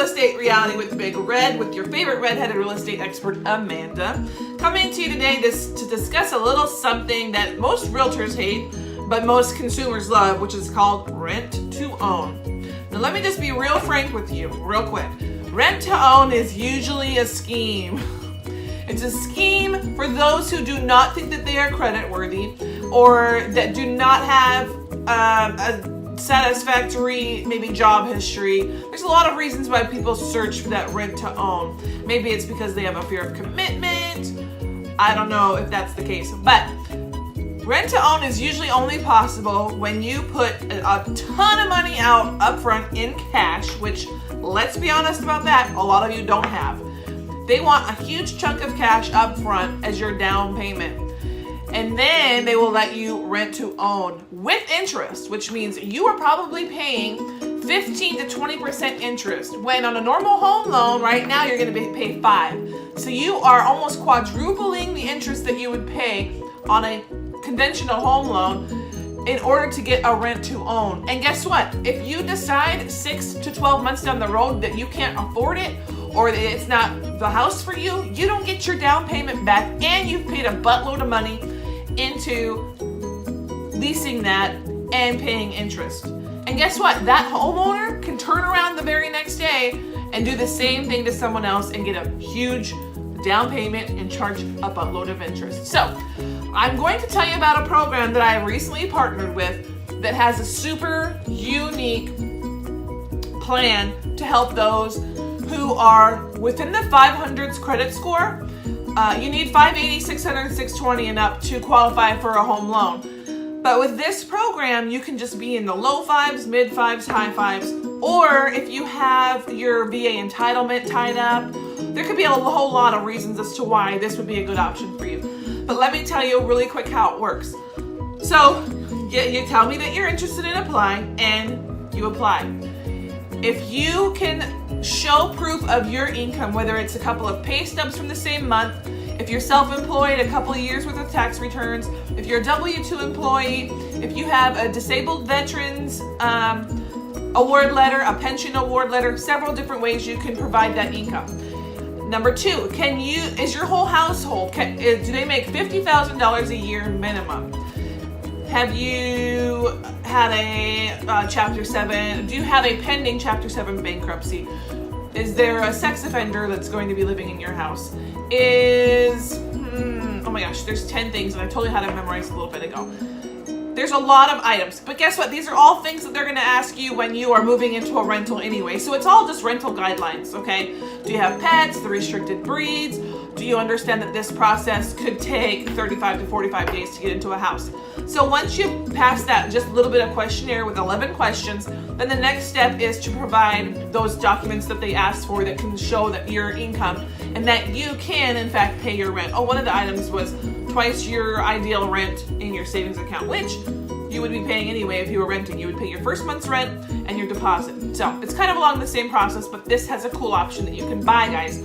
Estate Reality with Big Red, with your favorite redheaded real estate expert, Amanda. Coming to you today to discuss a little something that most realtors hate, but most consumers love, which is called rent to own. Now let me just be real frank with you, real quick. Rent to own is usually a scheme. It's a scheme for those who do not think that they are credit worthy or that do not have a satisfactory maybe job history. There's a lot of reasons why people search for that rent to own. Maybe it's because they have a fear of commitment. I don't know if that's the case, but rent to own is usually only possible when you put a ton of money out up front in cash, which, let's be honest about that, a lot of you don't have. They want a huge chunk of cash up front as your down payment. And then they will let you rent to own with interest, which means you are probably paying 15 to 20% interest. When on a normal home loan right now, you're going to pay 5%. So you are almost quadrupling the interest that you would pay on a conventional home loan in order to get a rent to own. And guess what? If you decide 6 to 12 months down the road that you can't afford it, or that it's not the house for you, you don't get your down payment back, and you've paid a buttload of money into leasing that and paying interest. And guess what? That homeowner can turn around the very next day and do the same thing to someone else and get a huge down payment and charge a buttload of interest. So I'm going to tell you about a program that I recently partnered with that has a super unique plan to help those who are within the 500s credit score. You need 580, 600, 620 and up to qualify for a home loan. But with this program, you can just be in the low fives, mid fives, high fives, or if you have your VA entitlement tied up, there could be a whole lot of reasons as to why this would be a good option for you. But let me tell you really quick how it works. So you tell me that you're interested in applying, and you apply. If you can show proof of your income, whether it's a couple of pay stubs from the same month, if you're self-employed, a couple of years worth of tax returns, if you're a W-2 employee, if you have a disabled veterans award letter, a pension award letter, several different ways you can provide that income. Number 2, is your whole household, do they make $50,000 a year minimum? Have you had a Chapter 7? Do you have a pending Chapter 7 bankruptcy? Is there a sex offender that's going to be living in your house? Oh my gosh, there's 10 things, and I told you how to memorize a little bit ago. There's a lot of items, but guess what? These are all things that they're going to ask you when you are moving into a rental anyway. So it's all just rental guidelines, okay? Do you have pets, the restricted breeds? Do you understand that this process could take 35 to 45 days to get into a house? So once you pass that just a little bit of questionnaire with 11 questions, then the next step is to provide those documents that they asked for that can show that your income and that you can in fact pay your rent. One of the items was twice your ideal rent in your savings account, which you would be paying anyway if you were renting. You would pay your first month's rent and your deposit. So it's kind of along the same process, but this has a cool option that you can buy, guys.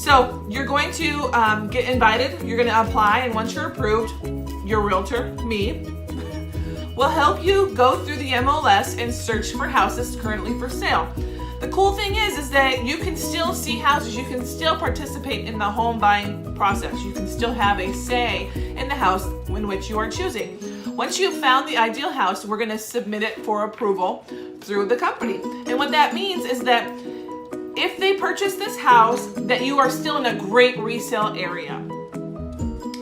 So you're going to get invited, you're going to apply, and once you're approved, your realtor, me, will help you go through the MLS and search for houses currently for sale. The cool thing is that you can still see houses, you can still participate in the home buying process. You can still have a say in the house in which you are choosing. Once you've found the ideal house, we're going to submit it for approval through the company. And what that means is that if they purchase this house, that you are still in a great resale area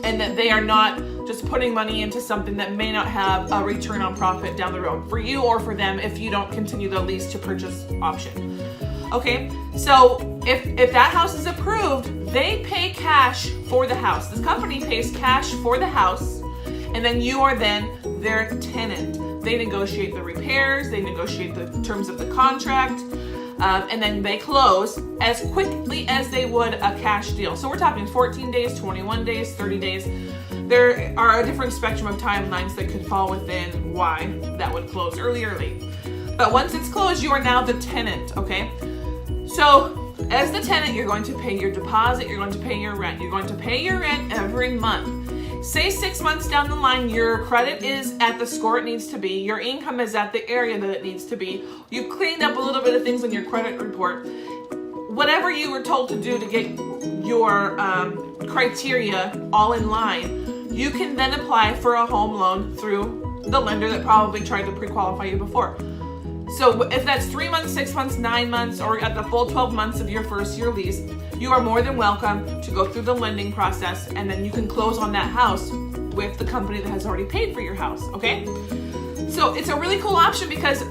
and that they are not just putting money into something that may not have a return on profit down the road for you or for them if you don't continue the lease to purchase option. Okay, so if that house is approved, they pay cash for the house. The company pays cash for the house, and then you are then their tenant. They negotiate the repairs, they negotiate the terms of the contract, and then they close as quickly as they would a cash deal. So we're talking 14 days, 21 days, 30 days. There are a different spectrum of timelines that could fall within why that would close early or late. But once it's closed, you are now the tenant, okay? So as the tenant, you're going to pay your deposit, you're going to pay your rent. You're going to pay your rent every month. Say 6 months down the line, your credit is at the score it needs to be. Your income is at the area that it needs to be. You've cleaned up a little bit of things on your credit report. whatever you were told to do to get your criteria all in line, you can then apply for a home loan through the lender that probably tried to pre-qualify you before. So if that's 3 months, 6 months, 9 months, or at the full 12 months of your first year lease, you are more than welcome to go through the lending process, and then you can close on that house with the company that has already paid for your house, okay? So it's a really cool option, because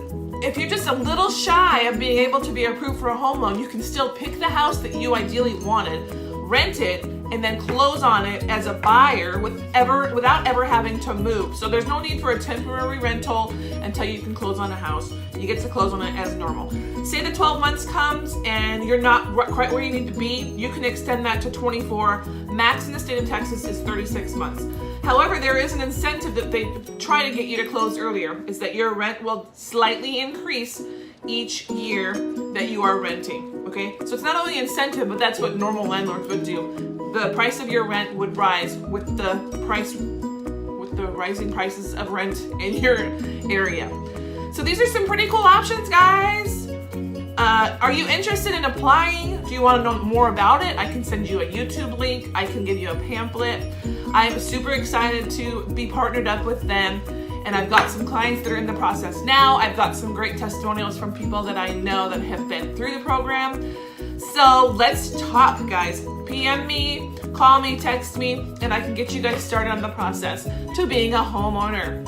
if you're just a little shy of being able to be approved for a home loan, you can still pick the house that you ideally wanted, rent it, and then close on it as a buyer without ever having to move. So there's no need for a temporary rental until you can close on a house. You get to close on it as normal. Say the 12 months comes and you're not quite where you need to be, you can extend that to 24. Max in the state of Texas is 36 months. However, there is an incentive that they try to get you to close earlier, is that your rent will slightly increase each year that you are renting, okay? So it's not only incentive, but that's what normal landlords would do. The price of your rent would rise with the rising prices of rent in your area. So these are some pretty cool options, guys. Are you interested in applying? Do you want to know more about it? I can send you a YouTube link. I can give you a pamphlet. I'm super excited to be partnered up with them. And I've got some clients that are in the process now. I've got some great testimonials from people that I know that have been through the program. So let's talk, guys. PM me, call me, text me, and I can get you guys started on the process to being a homeowner.